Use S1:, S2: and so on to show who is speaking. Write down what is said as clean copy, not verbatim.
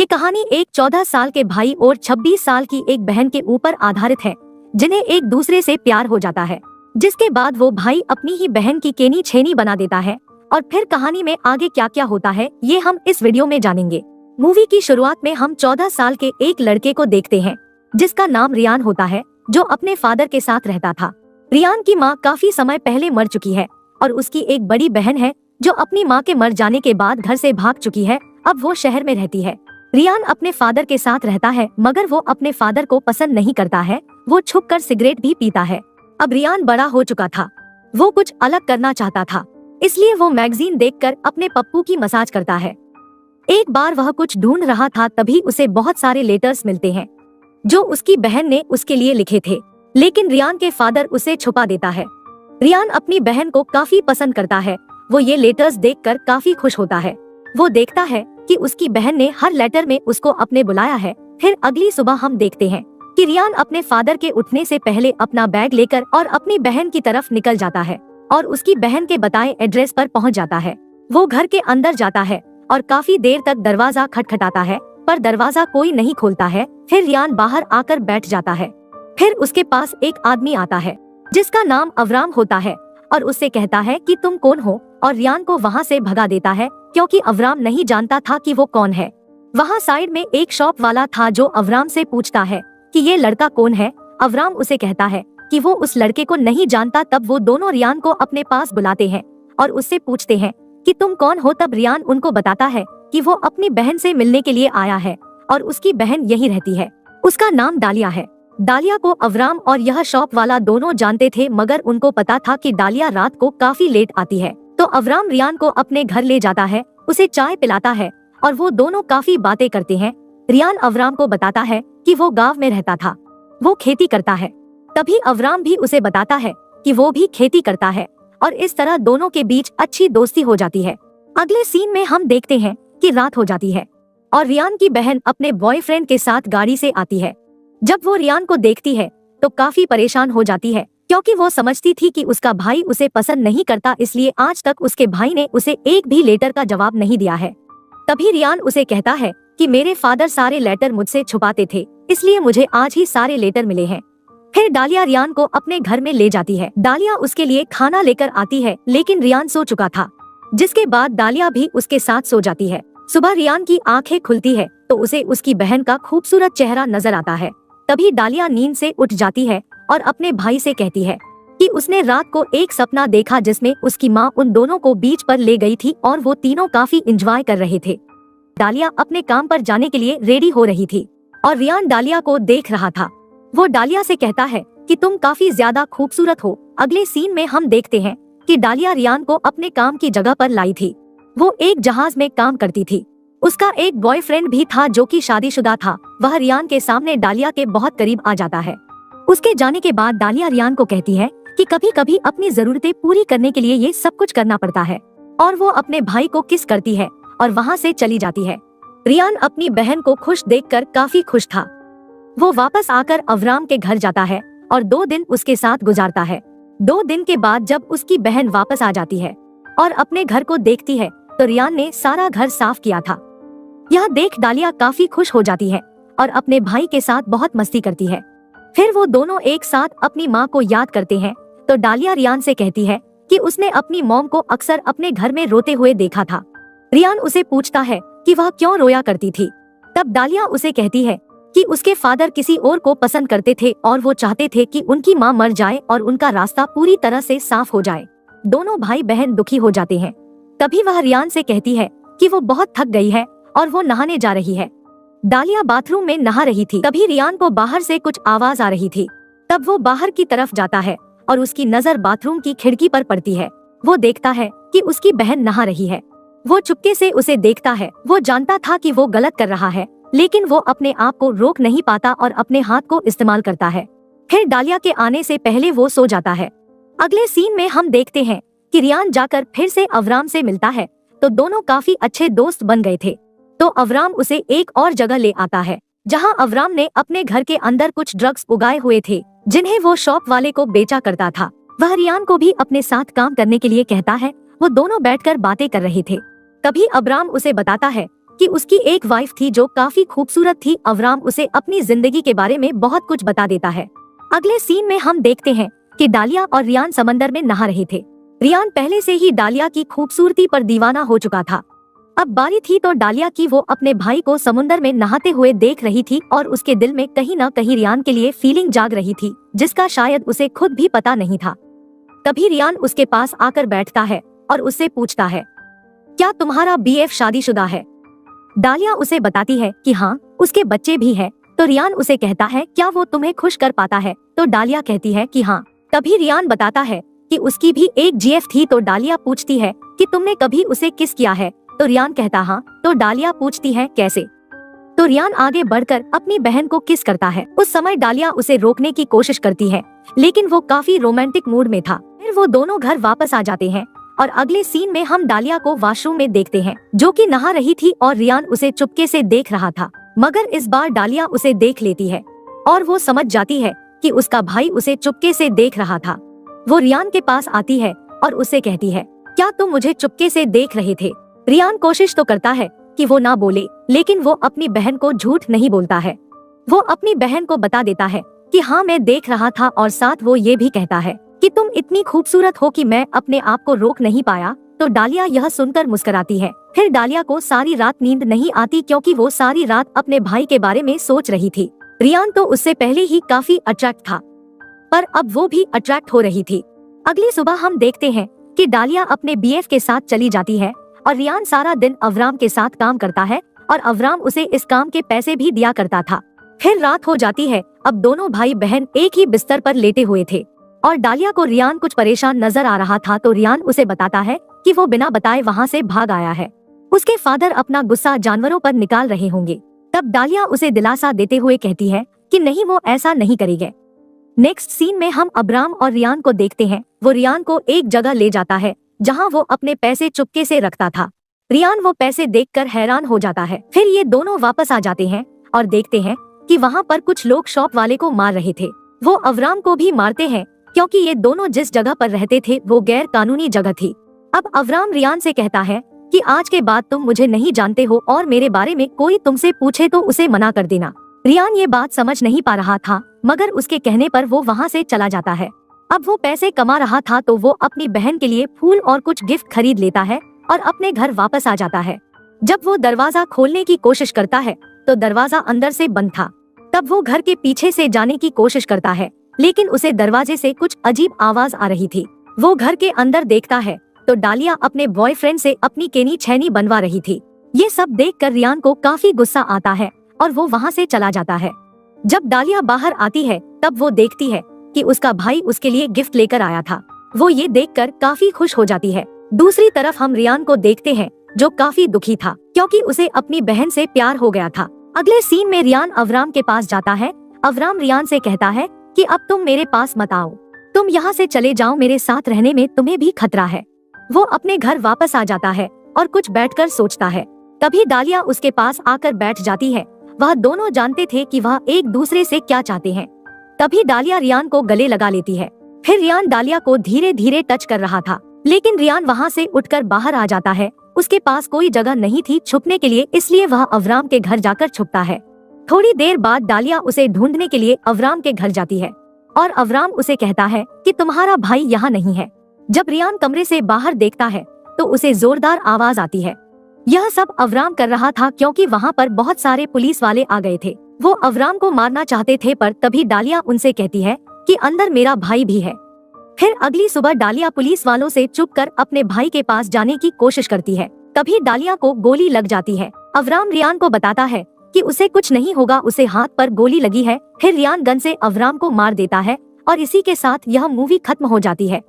S1: ये कहानी एक 14 साल के भाई और 26 साल की एक बहन के ऊपर आधारित है, जिन्हें एक दूसरे से प्यार हो जाता है, जिसके बाद वो भाई अपनी ही बहन की केनी छेनी बना देता है। और फिर कहानी में आगे क्या क्या होता है ये हम इस वीडियो में जानेंगे। मूवी की शुरुआत में हम 14 साल के एक लड़के को देखते हैं, जिसका नाम रियान होता है, जो अपने फादर के साथ रहता था। रियान की माँ काफी समय पहले मर चुकी है और उसकी एक बड़ी बहन है, जो अपनी माँ के मर जाने के बाद घर से भाग चुकी है। अब वो शहर में रहती है। रियान अपने फादर के साथ रहता है, मगर वो अपने फादर को पसंद नहीं करता है। वो छुपकर सिगरेट भी पीता है। अब रियान बड़ा हो चुका था, वो कुछ अलग करना चाहता था, इसलिए वो मैगजीन देखकर अपने पप्पू की मसाज करता है। एक बार वह कुछ ढूंढ रहा था, तभी उसे बहुत सारे लेटर्स मिलते हैं, जो उसकी बहन ने उसके लिए लिखे थे, लेकिन रियान के फादर उसे छुपा देता है। रियान अपनी बहन को काफी पसंद करता है। वो ये लेटर्स देखकर काफी खुश होता है। वो देखता है कि उसकी बहन ने हर लेटर में उसको अपने बुलाया है। फिर अगली सुबह हम देखते हैं कि रियान अपने फादर के उठने से पहले अपना बैग लेकर और अपनी बहन की तरफ निकल जाता है और उसकी बहन के बताए एड्रेस पर पहुंच जाता है। वो घर के अंदर जाता है और काफी देर तक दरवाजा खटखटाता है, पर दरवाजा कोई नहीं खोलता है। फिर रियान बाहर आकर बैठ जाता है। फिर उसके पास एक आदमी आता है, जिसका नाम अवराम होता है, और उससे कहता है कि तुम कौन हो, और रियान को वहाँ से भगा देता है, क्योंकि अवराम नहीं जानता था कि वो कौन है। वहाँ साइड में एक शॉप वाला था, जो अवराम से पूछता है कि ये लड़का कौन है। अवराम उसे कहता है कि वो उस लड़के को नहीं जानता। तब वो दोनों रियान को अपने पास बुलाते हैं और उससे पूछते हैं कि तुम कौन हो। तब रियान उनको बताता है कि वो अपनी बहन से मिलने के लिए आया है और उसकी बहन यहीं रहती है। उसका नाम डालिया है। डालिया को अवराम और यह शॉप वाला दोनों जानते थे, मगर उनको पता था कि डालिया रात को काफी लेट आती है। तो अवराम रियान को अपने घर ले जाता है, उसे चाय पिलाता है और वो दोनों काफी बातें करते हैं। रियान अवराम को बताता है कि वो गांव में रहता था, वो खेती करता है। तभी अवराम भी उसे बताता है कि वो भी खेती करता है, और इस तरह दोनों के बीच अच्छी दोस्ती हो जाती है। अगले सीन में हम देखते हैं कि रात हो जाती है और रियान की बहन अपने बॉयफ्रेंड के साथ गाड़ी से आती है। जब वो रियान को देखती है तो काफी परेशान हो जाती है, क्योंकि वो समझती थी कि उसका भाई उसे पसंद नहीं करता, इसलिए आज तक उसके भाई ने उसे एक भी लेटर का जवाब नहीं दिया है। तभी रियान उसे कहता है कि मेरे फादर सारे लेटर मुझसे छुपाते थे, इसलिए मुझे आज ही सारे लेटर मिले हैं। फिर डालिया रियान को अपने घर में ले जाती है। डालिया उसके लिए खाना लेकर आती है, लेकिन रियान सो चुका था, जिसके बाद डालिया भी उसके साथ सो जाती है। सुबह रियान की आंखें खुलती है तो उसे उसकी बहन का खूबसूरत चेहरा नजर आता है। तभी डालिया नींद से उठ जाती है और अपने भाई से कहती है कि उसने रात को एक सपना देखा, जिसमें उसकी माँ उन दोनों को बीच पर ले गई थी और वो तीनों काफी एंजॉय कर रहे थे। डालिया अपने काम पर जाने के लिए रेडी हो रही थी और रियान डालिया को देख रहा था। वो डालिया से कहता है कि तुम काफी ज्यादा खूबसूरत हो। अगले सीन में हम देखते हैं कि डालिया रियान को अपने काम की जगह पर लाई थी। वो एक जहाज में काम करती थी। उसका एक बॉयफ्रेंड भी था, जो कि शादीशुदा था। वह रियान के सामने डालिया के बहुत करीब आ जाता है। उसके जाने के बाद डालिया रियान को कहती है कि कभी कभी अपनी जरूरतें पूरी करने के लिए ये सब कुछ करना पड़ता है, और वो अपने भाई को किस करती है और वहाँ से चली जाती है। रियान अपनी बहन को खुश देखकर काफी खुश था। वो वापस आकर अवराम के घर जाता है और 2 दिन उसके साथ गुजारता है। 2 दिन के बाद जब उसकी बहन वापस आ जाती है और अपने घर को देखती है, तो रियान ने सारा घर साफ किया था। यह देख डालिया काफी खुश हो जाती है और अपने भाई के साथ बहुत मस्ती करती है। फिर वो दोनों एक साथ अपनी माँ को याद करते हैं। तो डालिया रियान से कहती है कि उसने अपनी मॉम को अक्सर अपने घर में रोते हुए देखा था। रियान उसे पूछता है कि वह क्यों रोया करती थी। तब डालिया उसे कहती है कि उसके फादर किसी और को पसंद करते थे और वो चाहते थे कि उनकी माँ मर जाए और उनका रास्ता पूरी तरह से साफ हो जाए। दोनों भाई बहन दुखी हो जाते हैं। तभी वह रियान से कहती है कि वो बहुत थक गई है और वो नहाने जा रही है। डालिया बाथरूम में नहा रही थी। तभी रियान को बाहर से कुछ आवाज आ रही थी। तब वो बाहर की तरफ जाता है और उसकी नजर बाथरूम की खिड़की पर पड़ती है। वो देखता है कि उसकी बहन नहा रही है। वो चुपके से उसे देखता है। वो जानता था कि वो गलत कर रहा है, लेकिन वो अपने आप को रोक नहीं पाता और अपने हाथ को इस्तेमाल करता है। फिर डालिया के आने से पहले वो सो जाता है। अगले सीन में हम देखते हैं कि रियान जाकर फिर से अवराम से मिलता है, तो दोनों काफी अच्छे दोस्त बन गए थे। तो अवराम उसे एक और जगह ले आता है, जहां अवराम ने अपने घर के अंदर कुछ ड्रग्स उगाए हुए थे, जिन्हें वो शॉप वाले को बेचा करता था। वह रियान को भी अपने साथ काम करने के लिए कहता है। वो दोनों बैठकर बातें कर रहे थे। तभी अवराम उसे बताता है कि उसकी एक वाइफ थी जो काफी खूबसूरत थी। अवराम उसे अपनी जिंदगी के बारे में बहुत कुछ बता देता है। अगले सीन में हम देखते हैं कि डालिया और रियान समंदर में नहा रहे थे। रियान पहले से ही डालिया की खूबसूरती पर दीवाना हो चुका था। अब बारी थी तो डालिया की वो अपने भाई को समुंदर में नहाते हुए देख रही थी और उसके दिल में कहीं न कहीं रियान के लिए फीलिंग जाग रही थी, जिसका शायद उसे खुद भी पता नहीं था। तभी रियान उसके पास आकर बैठता है और उससे पूछता है, क्या तुम्हारा बीएफ शादीशुदा है? डालिया उसे बताती है कि हाँ, उसके बच्चे भी हैं। तो रियान उसे कहता है, क्या वो तुम्हें खुश कर पाता है? तो डालिया कहती है कि हाँ। तभी रियान बताता है कि उसकी भी एक जीएफ थी। तो डालिया पूछती है कि तुमने कभी उसे किस किया है? तो रियान कहता हाँ। तो डालिया पूछती है कैसे? तो रियान आगे बढ़कर अपनी बहन को किस करता है। उस समय डालिया उसे रोकने की कोशिश करती है, लेकिन वो काफी रोमांटिक मूड में था। फिर वो दोनों घर वापस आ जाते हैं और अगले सीन में हम डालिया को वॉशरूम में देखते हैं, जो कि नहा रही थी और रियान उसे चुपके से देख रहा था। मगर इस बार डालिया उसे देख लेती है और वो समझ जाती है कि उसका भाई उसे चुपके से देख रहा था। वो रियान के पास आती है और उससे कहती है, क्या तुम मुझे चुपके से देख रहे थे? रियान कोशिश तो करता है कि वो ना बोले, लेकिन वो अपनी बहन को झूठ नहीं बोलता है। वो अपनी बहन को बता देता है कि हाँ, मैं देख रहा था, और साथ वो ये भी कहता है कि तुम इतनी खूबसूरत हो कि मैं अपने आप को रोक नहीं पाया। तो डालिया यह सुनकर मुस्कुराती है। फिर डालिया को सारी रात नींद नहीं आती, क्योंकि वो सारी रात अपने भाई के बारे में सोच रही थी। रियान तो उससे पहले ही काफी अट्रैक्ट था, पर अब वो भी अट्रैक्ट हो रही थी। अगली सुबह हम देखते हैं कि डालिया अपने बीएफ के साथ चली जाती है और रियान सारा दिन अवराम के साथ काम करता है और अवराम उसे इस काम के पैसे भी दिया करता था। फिर रात हो जाती है। अब दोनों भाई बहन एक ही बिस्तर पर लेटे हुए थे और डालिया को रियान कुछ परेशान नजर आ रहा था। तो रियान उसे बताता है कि वो बिना बताए वहाँ से भाग आया है। उसके फादर अपना गुस्सा जानवरों पर निकाल रहे होंगे। तब डालिया उसे दिलासा देते हुए कहती है कि नहीं, वो ऐसा नहीं करेंगे। नेक्स्ट सीन में हम अब्राम और रियान को देखते हैं। वो रियान को एक जगह ले जाता है जहां वो अपने पैसे चुपके से रखता था। रियान वो पैसे देखकर हैरान हो जाता है। फिर ये दोनों वापस आ जाते हैं और देखते हैं कि वहां पर कुछ लोग शॉप वाले को मार रहे थे। वो अवराम को भी मारते हैं, क्योंकि ये दोनों जिस जगह पर रहते थे वो गैर कानूनी जगह थी। अब अवराम रियान से कहता है कि आज के बाद तुम मुझे नहीं जानते हो और मेरे बारे में कोई तुमसे पूछे तो उसे मना कर देना। रियान ये बात समझ नहीं पा रहा था, मगर उसके कहने पर वो वहाँ से चला जाता है। अब वो पैसे कमा रहा था तो वो अपनी बहन के लिए फूल और कुछ गिफ्ट खरीद लेता है और अपने घर वापस आ जाता है। जब वो दरवाजा खोलने की कोशिश करता है तो दरवाजा अंदर से बंद था। तब वो घर के पीछे से जाने की कोशिश करता है, लेकिन उसे दरवाजे से कुछ अजीब आवाज आ रही थी। वो घर के अंदर देखता है तो डालिया अपने बॉयफ्रेंड से अपनी केनी छैनी बनवा रही थी। ये सब देखकर रियान को काफी गुस्सा आता है और वो वहाँ से चला जाता है। जब डालिया बाहर आती है तब वो देखती है कि उसका भाई उसके लिए गिफ्ट लेकर आया था। वो ये देखकर काफी खुश हो जाती है। दूसरी तरफ हम रियान को देखते हैं जो काफी दुखी था, क्योंकि उसे अपनी बहन से प्यार हो गया था। अगले सीन में रियान अवराम के पास जाता है। अवराम रियान से कहता है कि अब तुम मेरे पास मत आओ, तुम यहाँ से चले जाओ, मेरे साथ रहने में तुम्हें भी खतरा है। वो अपने घर वापस आ जाता है और कुछ बैठकर सोचता है। तभी डालिया उसके पास आकर बैठ जाती है। वह दोनों जानते थे कि वह एक दूसरे से क्या चाहते हैं। तभी डालिया रियान को गले लगा लेती है। फिर रियान डालिया को धीरे धीरे टच कर रहा था, लेकिन रियान वहाँ से उठकर बाहर आ जाता है। उसके पास कोई जगह नहीं थी छुपने के लिए, इसलिए वह अवराम के घर जाकर छुपता है। थोड़ी देर बाद डालिया उसे ढूंढने के लिए अवराम के घर जाती है और अवराम उसे कहता है कि तुम्हारा भाई यहाँ नहीं है। जब रियान कमरे से बाहर देखता है तो उसे जोरदार आवाज आती है। यह सब अवराम कर रहा था क्योंकि वहाँ पर बहुत सारे पुलिस वाले आ गए थे। वो अवराम को मारना चाहते थे, पर तभी डालिया उनसे कहती है कि अंदर मेरा भाई भी है। फिर अगली सुबह डालिया पुलिस वालों से छुपकर अपने भाई के पास जाने की कोशिश करती है। तभी डालिया को गोली लग जाती है। अवराम रियान को बताता है कि उसे कुछ नहीं होगा, उसे हाथ पर गोली लगी है। फिर रियान गन से अवराम को मार देता है और इसी के साथ यह मूवी खत्म हो जाती है।